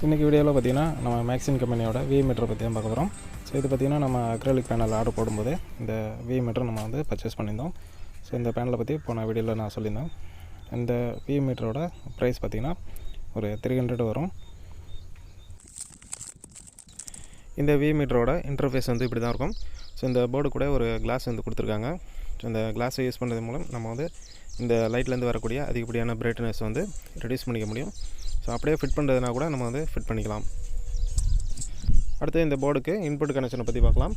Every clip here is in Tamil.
இன்றைக்கி வீடியோவில் பார்த்திங்கன்னா நம்ம மேக்ஸின் கம்பெனியோட வி மீட்டரை பற்றி தான் பார்க்க போகிறோம். ஸோ இது பார்த்திங்கன்னா நம்ம அக்ரலிக் பேனல் ஆர்டர் போடும்போது இந்த வி மீட்டர் நம்ம வந்து பர்ச்சேஸ் பண்ணியிருந்தோம். ஸோ இந்த பேனலை பற்றி போன வீடியோவில் நான் சொல்லியிருந்தேன். இந்த வி மீட்டரோட ப்ரைஸ் பார்த்திங்கன்னா ஒரு 300 வரும். இந்த வி மீட்டரோட இன்டர்ஃபேஸ் வந்து இப்படி தான் இருக்கும். ஸோ இந்த போர்டு கூட ஒரு கிளாஸ் வந்து கொடுத்துருக்காங்க. ஸோ இந்த கிளாஸை யூஸ் பண்ணுறது மூலம் நம்ம வந்து இந்த லைட்லேருந்து வரக்கூடிய அதிகப்படியான பிரைட்னஸ் வந்து ரெடியூஸ் பண்ணிக்க முடியும். ஸோ அப்படியே ஃபிட் பண்ணுறதுனா கூட நம்ம வந்து ஃபிட் பண்ணிக்கலாம். அடுத்து இந்த போர்டுக்கு இன்புட் கனெக்ஷனை பற்றி பார்க்கலாம்.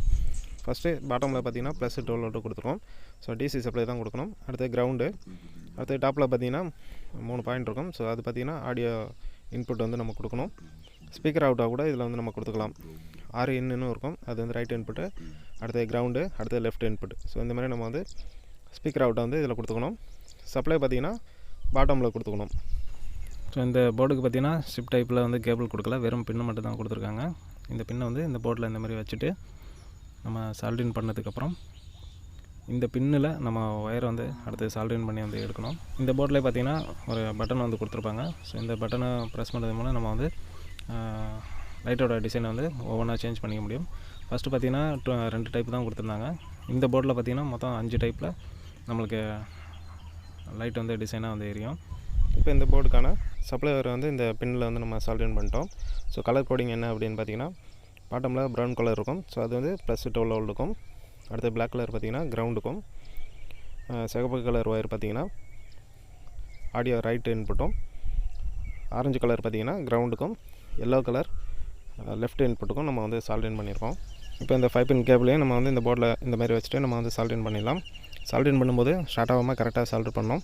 ஃபஸ்ட்டு பாட்டமில் பார்த்திங்கன்னா +12 வோல்ட் கொடுத்துருக்கோம். ஸோ டிசி சப்ளை தான் கொடுக்கணும். அடுத்து கிரவுண்டு, அடுத்து டாப்பில் பார்த்திங்கன்னா 3 பாயிண்ட் இருக்கும். ஸோ அது பார்த்திங்கன்னா ஆடியோ இன்புட் வந்து நம்ம கொடுக்கணும். ஸ்பீக்கர் அவுட்டாக கூட இதில் வந்து நம்ம கொடுத்துக்கலாம். 6 இன்னு இருக்கும். அது வந்து ரைட் இன்புட்டு, அடுத்து கிரவுண்டு, அடுத்து லெஃப்ட் இன்புட். ஸோ இந்த மாதிரி நம்ம வந்து ஸ்பீக்கர் அவுட்டை வந்து இதில் கொடுத்துக்கணும். சப்ளை பார்த்திங்கன்னா பாட்டமில் கொடுத்துக்கணும். ஸோ இந்த போர்டுக்கு பார்த்திங்கன்னா ஸ்ட்ரிப் டைப்பில் வந்து கேபிள் கொடுக்கல, வெறும் பின்னு மட்டும் தான் கொடுத்துருக்காங்க. இந்த பின்னை வந்து இந்த போர்டில் இந்த மாதிரி வச்சுட்டு நம்ம சால்ட்ரின் பண்ணதுக்கப்புறம் இந்த பின்னில் நம்ம ஒயரை வந்து அடுத்து சால்ட்ரின் பண்ணி வந்து எடுக்கணும். இந்த போர்டில் பார்த்திங்கன்னா ஒரு பட்டன் வந்து கொடுத்துருப்பாங்க. ஸோ இந்த பட்டனை ப்ரெஸ் பண்ணுறது மூலம் நம்ம வந்து லைட்டோட டிசைனை வந்து ஒவ்வொன்றா சேஞ்ச் பண்ணிக்க முடியும். ஃபஸ்ட்டு பார்த்திங்கன்னா 2 டைப் தான் கொடுத்துருந்தாங்க. இந்த போர்டில் பார்த்திங்கன்னா மொத்தம் 5 டைப்பில் நம்மளுக்கு லைட் வந்து டிசைனாக வந்து எரியும். இப்போ இந்த போர்டுக்கான சப்ளை ஒயரை வந்து இந்த பின்னில் வந்து நம்ம சால்ட்ரின் பண்ணிட்டோம். ஸோ கலர் கோடிங் என்ன அப்படின்னு பார்த்திங்கன்னா பாட்டமில் ப்ரௌன் கலர் இருக்கும். ஸோ அது வந்து +12 வோல்ட் இருக்கும். அடுத்து பிளாக் கலர் பார்த்திங்கன்னா கிரவுண்டுக்கும், சிகப்பு கலர் ஒயர் பார்த்திங்கன்னா ஆடியோ ரைட் இன்புட்டும், ஆரஞ்சு கலர் பார்த்திங்கன்னா கிரவுண்டுக்கும், எல்லோ கலர் லெஃப்ட் இன்புட்டுக்கும் நம்ம வந்து சால்ட்ரின் பண்ணியிருக்கோம். இப்போ இந்த 5 பின் கேபிளையும் நம்ம வந்து இந்த போர்டில் இந்த மாதிரி வச்சுட்டு நம்ம வந்து சால்ட்ரின் பண்ணிடலாம். சால்ட்ரின் பண்ணும்போது ஸ்டார்ட் ஆகாமல் கரெக்டாக சால்ட்ரு பண்ணோம்.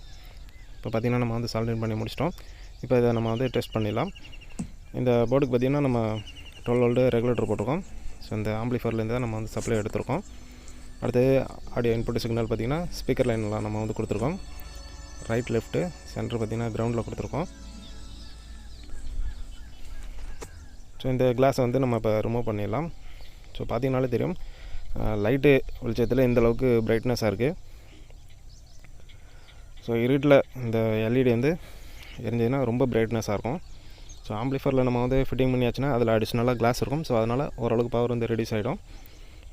இப்போ பார்த்திங்கன்னா நம்ம வந்து சால்ட்ரின் பண்ணி முடிச்சிட்டோம். இப்போ இதை நம்ம வந்து டெஸ்ட் பண்ணிடலாம். இந்த போர்டுக்கு பார்த்திங்கன்னா நம்ம 12 வோல்ட் ரெகுலேட்டர் போட்டிருக்கோம். ஸோ இந்த ஆம்பிளிஃபயர்லேருந்து தான் நம்ம வந்து சப்ளை எடுத்திருக்கோம். அடுத்து ஆடியோ இன்புட் சிக்னல் பார்த்திங்கன்னா ஸ்பீக்கர் லைன்லாம் நம்ம வந்து கொடுத்துருக்கோம். ரைட் லெஃப்ட்டு சென்டர் பார்த்திங்கன்னா கிரவுண்டில் கொடுத்துருக்கோம். ஸோ இந்த கிளாஸை வந்து நம்ம இப்போ ரிமூவ் பண்ணிடலாம். ஸோ பார்த்திங்கனாலே தெரியும் லைட்டு வெளிச்சத்தில் இந்த அளவுக்கு பிரைட்னஸாக இருக்குது. ஸோ இருட்டில் இந்த எல்இடி வந்து எரிஞ்சதுன்னா ரொம்ப பிரைட்னஸாக இருக்கும். ஸோ ஆம்பிளிஃபயரில் நம்ம வந்து ஃபிட்டிங் பண்ணியாச்சுன்னா அதில் அடிஷ்னலாக கிளாஸ் இருக்கும். ஸோ அதனால் ஓரளவுக்கு பவர் வந்து ரெடியூஸ் ஆகிடும்.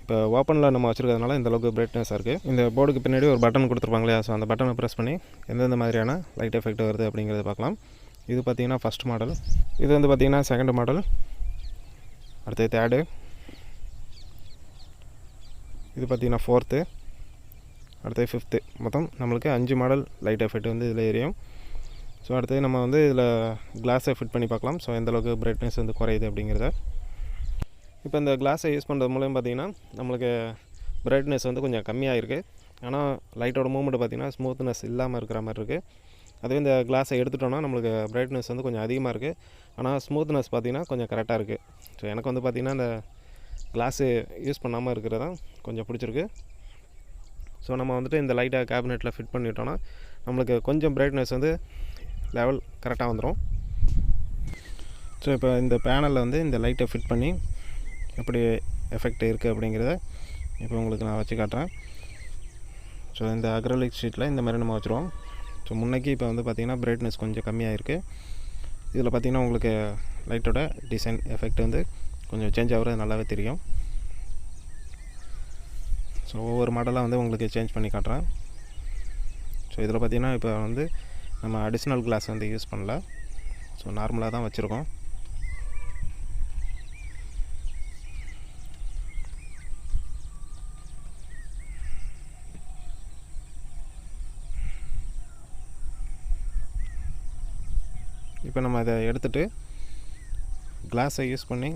இப்போ ஓப்பனில் நம்ம வச்சுருக்கிறதுனால இந்தளவுக்கு பிரைட்னஸாக இருக்குது. இந்த போர்டுக்கு பின்னாடி ஒரு பட்டன் கொடுத்துருப்பாங்க இல்லையா? ஸோ அந்த பட்டனை ப்ரெஸ் பண்ணி எந்தெந்த மாதிரியான லைட் எஃபெக்ட் வருது அப்படிங்கிறத பார்க்கலாம். இது பார்த்திங்கன்னா ஃபஸ்ட் மாடல், இது வந்து பார்த்திங்கன்னா செகண்ட் மாடல், அடுத்து தேர்டு, இது பார்த்திங்கன்னா 4th, அடுத்து 5th. மொத்தம் நம்மளுக்கு 5 மாடல் லைட் எஃபெக்ட் வந்து இதில் எரியும். ஸோ அடுத்து நம்ம வந்து இதில் கிளாஸை ஃபிட் பண்ணி பார்க்கலாம். ஸோ எந்தளவுக்கு பிரைட்னஸ் வந்து குறையுது அப்படிங்கிறத. இப்போ இந்த கிளாஸை யூஸ் பண்ணுறது மூலம் பார்த்திங்கன்னா நம்மளுக்கு பிரைட்னஸ் வந்து கொஞ்சம் கம்மியாக இருக்குது. ஆனால் லைட்டோட மூவ்மெண்ட் பார்த்திங்கன்னா ஸ்மூத்னஸ் இல்லாமல் இருக்கிற மாதிரி இருக்குது. அதுவே இந்த கிளாஸை எடுத்துட்டோன்னா நம்மளுக்கு பிரைட்னஸ் வந்து கொஞ்சம் அதிகமாக இருக்குது. ஆனால் ஸ்மூத்னஸ் பார்த்திங்கன்னா கொஞ்சம் கரெக்டாக இருக்குது. ஸோ எனக்கு வந்து பார்த்திங்கன்னா இந்த கிளாஸு யூஸ் பண்ணாமல் இருக்கிறது தான் கொஞ்சம் பிடிச்சிருக்கு. ஸோ நம்ம வந்துட்டு இந்த லைட்டை கேபினெட்டில் ஃபிட் பண்ணிட்டோன்னா நம்மளுக்கு கொஞ்சம் பிரைட்னஸ் வந்து லெவல் கரெக்டாக வந்துடும். ஸோ இப்போ இந்த பேனலில் வந்து இந்த லைட்டை ஃபிட் பண்ணி எப்படி எஃபெக்ட் இருக்குது அப்படிங்கிறத இப்போ உங்களுக்கு நான் வச்சு காட்டுறேன். ஸோ இந்த அக்ரலிக் ஷீட்டில் இந்த மாதிரி நம்ம வச்சுருவோம். ஸோ முன்னைக்கு இப்போ வந்து பார்த்திங்கன்னா பிரைட்னஸ் கொஞ்சம் கம்மியாக இருக்குது. இதில் பார்த்திங்கன்னா உங்களுக்கு லைட்டோட டிசைன் எஃபெக்ட் வந்து கொஞ்சம் சேஞ்ச் ஆகிறது நல்லாவே தெரியும். ஸோ ஒவ்வொரு மாடலாக வந்து உங்களுக்கு சேஞ்ச் பண்ணி காட்டுறேன். ஸோ இதில் பார்த்திங்கன்னா இப்போ வந்து நம்ம அடிஷ்னல் கிளாஸ் வந்து யூஸ் பண்ணல. ஸோ நார்மலாக தான் வச்சுருக்கோம். இப்போ நம்ம இதை எடுத்துகிட்டு கிளாஸை யூஸ் பண்ணி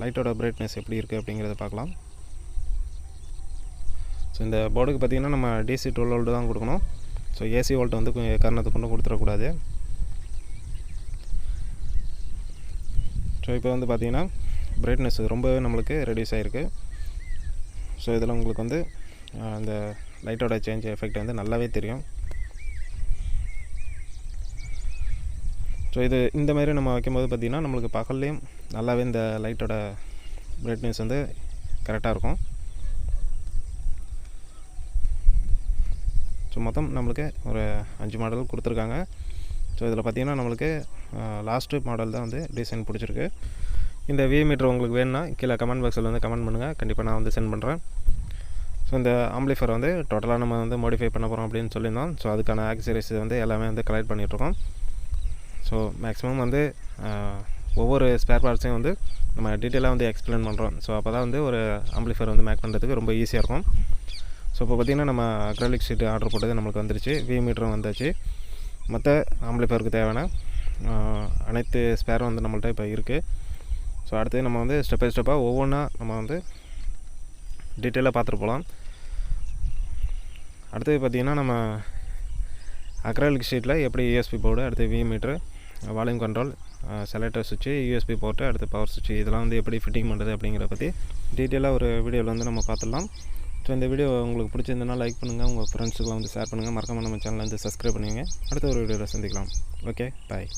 லைட்டோட பிரைட்னஸ் எப்படி இருக்குது அப்படிங்கிறத பார்க்கலாம். ஸோ இந்த போர்டுக்கு பார்த்திங்கன்னா நம்ம டிசி 12 வோல்ட் தான் கொடுக்கணும். ஸோ ஏசி வோல்ட் வந்து காரணத்துக்கு கொண்டு கொடுத்துடக்கூடாது. ஸோ இப்போ வந்து பார்த்திங்கன்னா பிரைட்னஸ் ரொம்பவே நம்மளுக்கு ரெடியூஸ் ஆகிருக்கு. ஸோ இதில் உங்களுக்கு வந்து அந்த லைட்டோட சேஞ்ச் எஃபெக்ட் வந்து நல்லாவே தெரியும். ஸோ இது இந்த மாதிரி நம்ம வைக்கும்போது பார்த்திங்கன்னா நம்மளுக்கு பகல்லையும் நல்லாவே இந்த லைட்டோட பிரைட்னஸ் வந்து கரெக்டாக இருக்கும். ஸோ மொத்தம் நம்மளுக்கு ஒரு 5 மாடல் கொடுத்துருக்காங்க. ஸோ இதில் பார்த்திங்கன்னா நம்மளுக்கு லாஸ்ட்டு மாடல் தான் வந்து டிசைன் பிடிச்சிருக்கு. இந்த வி மீட்டர் உங்களுக்கு வேணும்னா கீழே கமெண்ட் பாக்ஸில் வந்து கமெண்ட் பண்ணுங்கள், கண்டிப்பாக நான் வந்து சென்ட் பண்ணுறேன். ஸோ இந்த ஆம்பிளிஃபையர் வந்து டோட்டலாக நம்ம வந்து மாடிஃபை பண்ண போகிறோம் அப்படின்னு சொல்லியிருந்தோம். ஸோ அதுக்கான ஆக்சசரிஸ் வந்து எல்லாமே வந்து கலெக்ட் பண்ணிகிட்ருக்கோம். ஸோ மேக்ஸிமம் வந்து ஒவ்வொரு ஸ்பேர் பார்ட்ஸையும் வந்து நம்ம டீட்டெயிலாக வந்து எக்ஸ்பிளைன் பண்ணுறோம். ஸோ அப்போ தான் வந்து ஒரு ஆம்பிளிஃபையர் வந்து மேக் பண்ணுறதுக்கு ரொம்ப ஈஸியாக இருக்கும். ஸோ இப்போ பார்த்திங்கன்னா நம்ம அக்ரலிக் ஷீட் ஆர்டர் போட்டது நம்மளுக்கு வந்துருச்சு, வி மீட்டரும் வந்தாச்சு. மற்ற ஆம்பிளிஃபையருக்கு தேவையான அனைத்து ஸ்பேரும் வந்து நம்மள்ட்ட இப்போ இருக்குது. ஸோ அடுத்து நம்ம வந்து ஸ்டெப் பை ஸ்டெப்பாக ஒவ்வொன்றா நம்ம வந்து டீட்டெயிலாக பார்த்துட்டு போகலாம். அடுத்தது பார்த்திங்கன்னா நம்ம அக்ரலிக் ஷீட்டில் எப்படி யூஎஸ்பி போர்டு, அடுத்து V meter, volume control, selector சுவிட்சு, யூஎஸ்பி போர்ட்டு, அடுத்து பவர் சுவிட்சு இதெல்லாம் வந்து எப்படி ஃபிட்டிங் பண்ணுறது அப்படிங்கிற பற்றி டீட்டெயிலாக ஒரு வீடியோவில் வந்து நம்ம பார்த்துடலாம். ஸோ இந்த வீடியோ உங்களுக்கு பிடிச்சிருந்ததுனா லைக் பண்ணுங்கள், உங்கள் ஃப்ரெண்ட்ஸுக்கெலாம் வந்து ஷேர் பண்ணுங்கள், மறக்காமல் நம்ம சேனலை வந்து சப்ஸ்கிரைப் பண்ணுங்கள். அடுத்த ஒரு வீடியோவில் சந்திக்கலாம். ஓகே, பாய்.